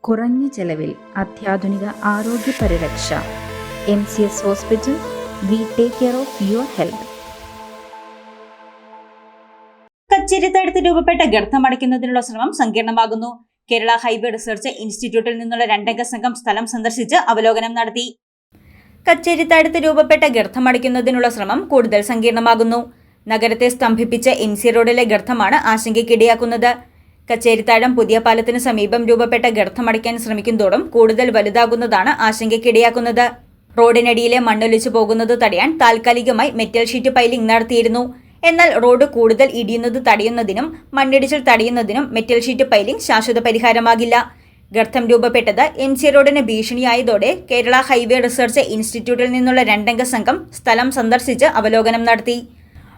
കുറഞ്ഞ ചെലവിൽ അത്യാധുനിക ആരോഗ്യ പരിരക്ഷ. MCS hospital, we take care of your health. കച്ചേരിത്താഴത്ത് രൂപപ്പെട്ട ഗർത്തം അടയ്ക്കുന്നതിനുള്ള ശ്രമം സങ്കീർണമാകുന്നു. കേരള ഹൈവേ റിസർച്ച് ഇൻസ്റ്റിറ്റ്യൂട്ടിൽ നിന്നുള്ള 2 അംഗ സംഘം സ്ഥലം സന്ദർശിച്ച് അവലോകനം നടത്തി. കച്ചേരിത്താഴത്ത് രൂപപ്പെട്ട ഗർത്തം അടയ്ക്കുന്നതിനുള്ള ശ്രമം കൂടുതൽ സങ്കീർണമാകുന്നു. നഗരത്തെ സ്തംഭിപ്പിച്ച MC റോഡിലെ ഗർത്തമാണ് ആശങ്കയ്ക്കിടയാക്കുന്നത്. കച്ചേരിത്താഴം പുതിയ പാലത്തിന് സമീപം രൂപപ്പെട്ട ഗർത്തം അടയ്ക്കാൻ ശ്രമിക്കുന്നതോടും കൂടുതൽ വലുതാകുന്നതാണ് ആശങ്കയ്ക്കിടയാക്കുന്നത്. റോഡിനടിയിലെ മണ്ണൊലിച്ചു പോകുന്നത് തടയാൻ താൽക്കാലികമായി മെറ്റൽ ഷീറ്റ് പൈലിംഗ് നടത്തിയിരുന്നു. എന്നാൽ റോഡ് കൂടുതൽ ഇടിയുന്നത് തടയുന്നതിനും മണ്ണിടിച്ചിൽ തടയുന്നതിനും മെറ്റൽ ഷീറ്റ് പൈലിംഗ് ശാശ്വത പരിഹാരമാകില്ല. ഗർത്തം രൂപപ്പെട്ടത് MC റോഡിന് ഭീഷണിയായതോടെ കേരള ഹൈവേ റിസർച്ച് ഇൻസ്റ്റിറ്റ്യൂട്ടിൽ നിന്നുള്ള 2 അംഗ സംഘം സ്ഥലം സന്ദർശിച്ച് അവലോകനം നടത്തി.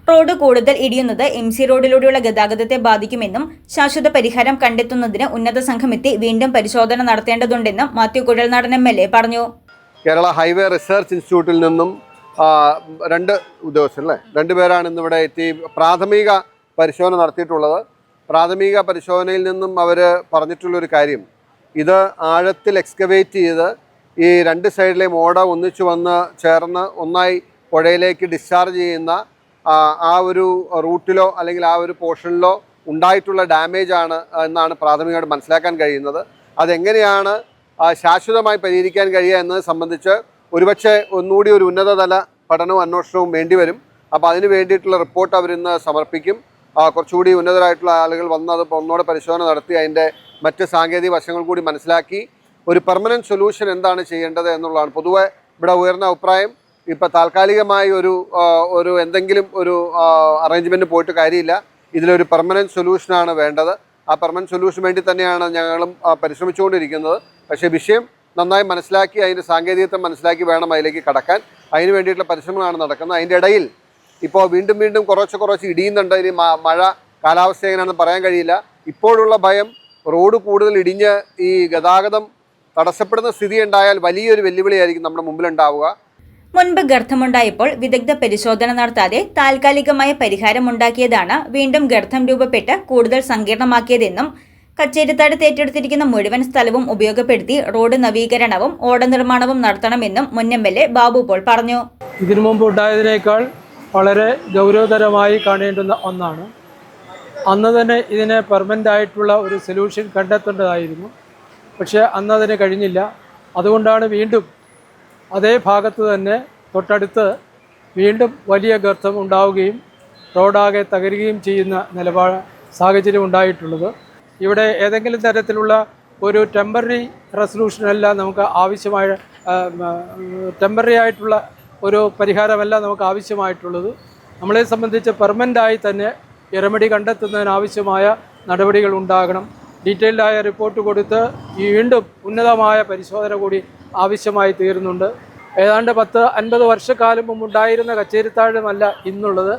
റോഡ് കൂടുതൽ ഇടിയുന്നത് MC റോഡിലൂടെയുള്ള ഗതാഗതത്തെ ബാധിക്കുമെന്നും ശാശ്വത പരിഹാരം കണ്ടെത്തുന്നതിന് ഉന്നത സംഘമെത്തി വീണ്ടും പരിശോധന നടത്തേണ്ടതുണ്ടെന്നും മാത്യു കുഴൽനാടൻ MLA പറഞ്ഞു. കേരള ഹൈവേ റിസർച്ച് ഇൻസ്റ്റിറ്റ്യൂട്ടിൽ നിന്നും 2 ഉദ്യോഗസ്ഥരല്ലേ 2 പേരാണ് ഇന്നിവിടെ എത്തി പ്രാഥമിക പരിശോധന നടത്തിയിട്ടുള്ളത്. പ്രാഥമിക പരിശോധനയിൽ നിന്നും അവർ പറഞ്ഞിട്ടുള്ളൊരു കാര്യം, ഇത് ആഴത്തിൽ എക്സ്കവേറ്റ് ചെയ്ത് ഈ 2 സൈഡിലെയും ഓട ഒന്നിച്ചു വന്ന് ചേർന്ന് ഒന്നായി പുഴയിലേക്ക് ഡിസ്ചാർജ് ചെയ്യുന്ന ആ ഒരു റൂട്ടിലോ അല്ലെങ്കിൽ ആ ഒരു പോർഷനിലോ ഉണ്ടായിട്ടുള്ള ഡാമേജ് ആണ് എന്നാണ് പ്രാഥമികമായിട്ട് മനസ്സിലാക്കാൻ കഴിയുന്നത്. അതെങ്ങനെയാണ് ശാശ്വതമായി പരിഹരിക്കാൻ കഴിയുക എന്നത് സംബന്ധിച്ച് ഒരുപക്ഷെ ഒന്നുകൂടി ഒരു ഉന്നതതല പഠനവും അന്വേഷണവും വേണ്ടിവരും. അപ്പോൾ അതിന് വേണ്ടിയിട്ടുള്ള റിപ്പോർട്ട് അവരിന്ന് സമർപ്പിക്കും. കുറച്ചുകൂടി ഉന്നതരായിട്ടുള്ള ആളുകൾ വന്ന് അത് ഒന്നുകൂടെ പരിശോധന നടത്തി അതിൻ്റെ മറ്റ് സാങ്കേതിക വശങ്ങൾ കൂടി മനസ്സിലാക്കി ഒരു പെർമനൻറ്റ് സൊല്യൂഷൻ എന്താണ് ചെയ്യേണ്ടത് എന്നുള്ളതാണ്. പൊതുവെ ഇവിടെ ഉയർന്ന അഭിപ്രായം, ഇപ്പോൾ താൽക്കാലികമായി ഒരു എന്തെങ്കിലും ഒരു അറേഞ്ച്മെൻറ്റ് പോയിട്ട് കാര്യമില്ല, ഇതിലൊരു പെർമനൻറ്റ് സൊല്യൂഷനാണ് വേണ്ടത്. ആ പെർമനൻറ്റ് സൊല്യൂഷൻ വേണ്ടി തന്നെയാണ് ഞങ്ങളും പരിശ്രമിച്ചുകൊണ്ടിരിക്കുന്നത്. പക്ഷേ വിഷയം നന്നായി മനസ്സിലാക്കി അതിൻ്റെ സാങ്കേതികത്വം മനസ്സിലാക്കി വേണം അതിലേക്ക് കടക്കാൻ. അതിന് വേണ്ടിയിട്ടുള്ള പരിശ്രമങ്ങളാണ് നടക്കുന്നത്. അതിൻ്റെ ഇടയിൽ ഇപ്പോൾ വീണ്ടും കുറച്ച് ഇടിയുന്നുണ്ട്. ഇനി മഴ കാലാവസ്ഥ എങ്ങനെയാണെന്ന് പറയാൻ കഴിയില്ല. ഇപ്പോഴുള്ള ഭയം റോഡ് കൂടുതൽ ഇടിഞ്ഞ് ഈ ഗതാഗതം തടസ്സപ്പെടുന്ന സ്ഥിതി ഉണ്ടായാൽ വലിയൊരു വെല്ലുവിളിയായിരിക്കും നമ്മുടെ മുമ്പിലുണ്ടാവുക. മുൻപ് ഗർത്തമുണ്ടായപ്പോൾ വിദഗ്ധ പരിശോധന നടത്താതെ താൽക്കാലികമായ പരിഹാരമുണ്ടാക്കിയതാണ് വീണ്ടും ഗർത്തം രൂപപ്പെട്ട് കൂടുതൽ സങ്കീർണമാക്കിയതെന്നും കച്ചേരിത്താഴത്ത് ഏറ്റെടുത്തിരിക്കുന്ന മുഴുവൻ സ്ഥലവും ഉപയോഗപ്പെടുത്തി റോഡ് നവീകരണവും ഓട നിർമ്മാണവും നടത്തണമെന്നും മുൻ MLA ബാബു പോൾ പറഞ്ഞു. ഇതിനു മുമ്പ് ഉണ്ടായതിനേക്കാൾ വളരെ ഗൗരവതരമായി കാണേണ്ടുന്ന ഒന്നാണ്. അന്ന് തന്നെ ഇതിനെ പെർമനൻ്റ് ആയിട്ടുള്ള ഒരു സൊല്യൂഷൻ കണ്ടെത്തേണ്ടതായിരുന്നു. പക്ഷേ അന്ന് അതിന് കഴിഞ്ഞില്ല. അതുകൊണ്ടാണ് വീണ്ടും അതേ ഭാഗത്ത് തന്നെ തൊട്ടടുത്ത് വീണ്ടും വലിയ ഗർത്തം ഉണ്ടാവുകയും റോഡാകെ തകരുകയും ചെയ്യുന്ന സാഹചര്യം ഉണ്ടായിട്ടുള്ളത്. ഇവിടെ ഏതെങ്കിലും തരത്തിലുള്ള ഒരു ടെമ്പററി റെസൊല്യൂഷനല്ല നമുക്ക് ആവശ്യമായ, ടെമ്പററി ആയിട്ടുള്ള ഒരു പരിഹാരമല്ല നമുക്ക് ആവശ്യമായിട്ടുള്ളത്. നമ്മളെ സംബന്ധിച്ച് പെർമനൻ്റായി തന്നെ റെമഡി കണ്ടെത്തുന്നതിനാവശ്യമായ നടപടികൾ ഉണ്ടാകണം. ഡീറ്റെയിൽഡായ റിപ്പോർട്ട് കൊടുത്ത് വീണ്ടും ഉന്നതമായ പരിശോധന കൂടി ആവശ്യമായി തീരുന്നുണ്ട്. ഏതാണ്ട് 10-50 വർഷക്കാലം മുമ്പുണ്ടായിരുന്ന കച്ചേരിത്താഴമല്ല ഇന്നുള്ളത്.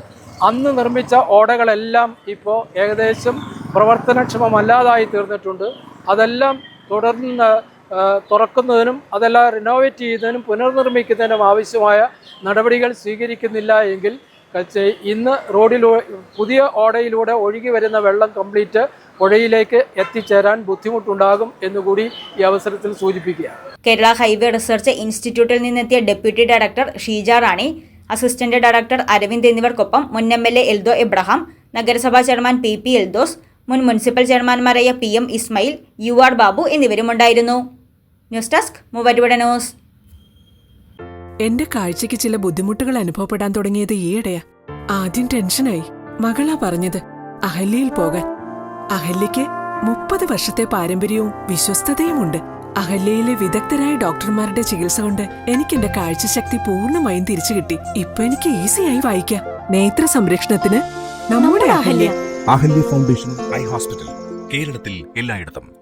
അന്ന് നിർമ്മിച്ച ഓടകളെല്ലാം ഇപ്പോൾ ഏകദേശം പ്രവർത്തനക്ഷമമല്ലാതായി തീർന്നിട്ടുണ്ട്. അതെല്ലാം തുടർന്ന് തുറക്കുന്നതിനും അതെല്ലാം റിനോവേറ്റ് ചെയ്യുന്നതിനും പുനർനിർമ്മിക്കുന്നതിനും ആവശ്യമായ നടപടികൾ സ്വീകരിക്കുന്നില്ല എങ്കിൽ ഇന്ന് പുതിയ ഓടയിലൂടെ ഒഴുകി വരുന്ന വെള്ളം കംപ്ലീറ്റ് പുഴയിലേക്ക് എത്തിച്ചേരാൻ ബുദ്ധിമുട്ടുണ്ടാകും എന്നുകൂടി ഈ അവസരത്തിൽ സൂചിപ്പിക്കുക. കേരള ഹൈവേ റിസർച്ച് ഇൻസ്റ്റിറ്റ്യൂട്ടിൽ നിന്നെത്തിയ deputy director Sheeja Rani, assistant director Aravind എന്നിവർക്കൊപ്പം മുൻ MLA എൽദോ എബ്രഹാം, നഗരസഭാ ചെയർമാൻ PP എൽദോസ്, മുൻ മുനിസിപ്പൽ ചെയർമാൻമാരായ PM ഇസ്മയിൽ, UR ബാബു എന്നിവരുമുണ്ടായിരുന്നു. News desk Muvattupuzha news. എന്റെ കാഴ്ചയ്ക്ക് ചില ബുദ്ധിമുട്ടുകൾ അനുഭവപ്പെടാൻ തുടങ്ങിയത് ഈയിടെയാ. ആദ്യം ടെൻഷനായി. മകളാ പറഞ്ഞത് അഹല്യയിൽ പോകാൻ. അഹല്യയ്ക്ക് 30 വർഷത്തെ പാരമ്പര്യവും വിശ്വസ്തതയുമുണ്ട്. അഹല്യയിലെ വിദഗ്ധരായ ഡോക്ടർമാരുടെ ചികിത്സ കൊണ്ട് എനിക്ക് എന്റെ കാഴ്ചശക്തി പൂർണ്ണമായും തിരിച്ചു കിട്ടി. ഇപ്പൊ എനിക്ക് ഈസിയായി വായിക്കാം. നേത്ര സംരക്ഷണത്തിന് നമ്മുടെ Ahalya. Ahalya foundation eye hospital, കേരളത്തിൽ എല്ലായിടത്തും.